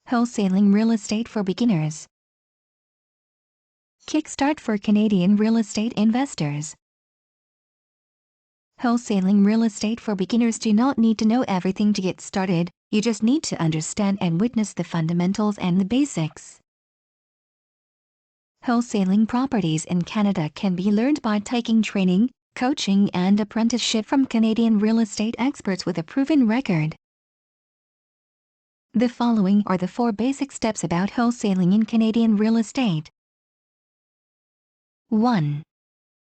Wholesaling real estate for beginners. Kickstart for Canadian real estate investors. Wholesaling real estate for beginners. Do not need to know everything to get started, you just need to understand and witness the fundamentals and the basics. Wholesaling properties in Canada can be learned by taking training, coaching and apprenticeship from Canadian real estate experts with a proven record. The following are the 4 basic steps about wholesaling in Canadian real estate. 1.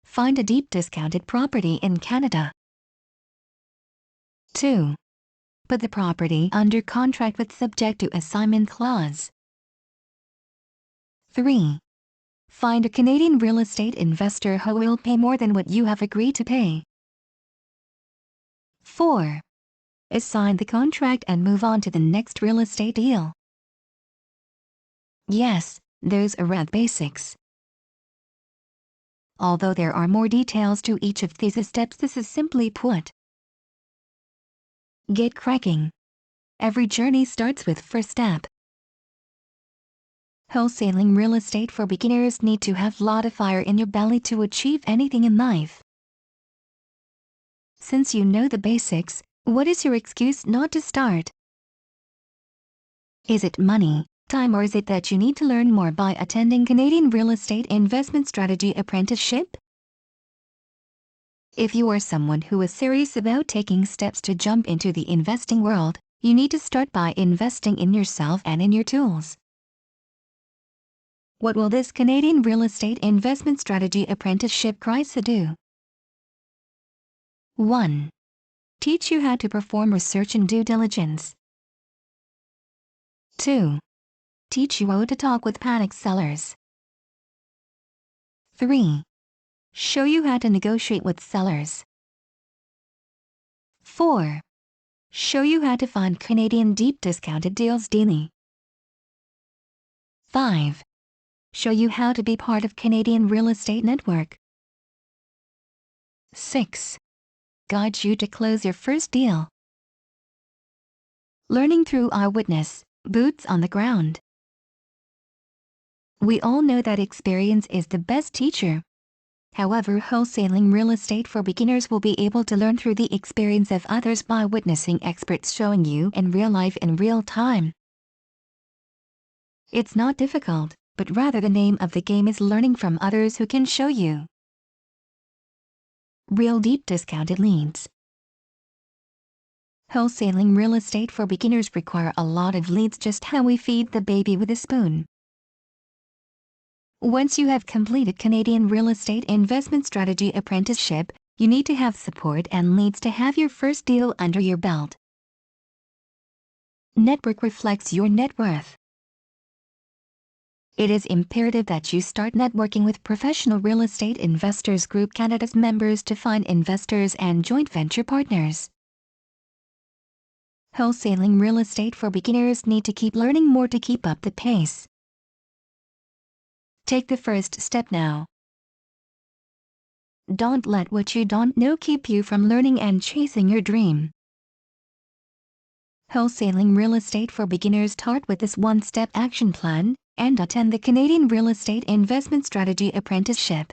Find a deep discounted property in Canada. 2. Put the property under contract with subject to assignment clause. 3. Find a Canadian real estate investor who will pay more than what you have agreed to pay. 4. Assign the contract and move on to the next real estate deal. Yes, those are the basics. Although there are more details to each of these steps, this is simply put. Get cracking. Every journey starts with first step. Wholesaling real estate for beginners. Need to have a lot of fire in your belly to achieve anything in life. Since you know the basics, what is your excuse not to start? Is it money, time, or is it that you need to learn more by attending Canadian Real Estate Investment Strategy Apprenticeship? If you are someone who is serious about taking steps to jump into the investing world, you need to start by investing in yourself and in your tools. What will this Canadian Real Estate Investment Strategy Apprenticeship course do? 1. Teach you how to perform research and due diligence. 2. Teach you how to talk with panic sellers. 3. Show you how to negotiate with sellers. 4. Show you how to find Canadian deep discounted deals daily. 5. Show you how to be part of Canadian real estate network. 6. Guide you to close your first deal. Learning through eyewitness, boots on the ground. We all know that experience is the best teacher. However, wholesaling real estate for beginners will be able to learn through the experience of others by witnessing experts showing you in real life in real time. It's not difficult, but rather the name of the game is learning from others who can show you real deep discounted leads. Wholesaling real estate for beginners require a lot of leads, just how we feed the baby with a spoon. Once you have completed Canadian Real Estate Investment Strategy Apprenticeship, you need to have support and leads to have your first deal under your belt. Network reflects your net worth. It is imperative that you start networking with Professional Real Estate Investors Group Canada's members to find investors and joint venture partners. Wholesaling real estate for beginners need to keep learning more to keep up the pace. Take the first step now. Don't let what you don't know keep you from learning and chasing your dream. Wholesaling real estate for beginners. Start with this 1-step action plan and attend the Canadian Real Estate Investment Strategy Apprenticeship.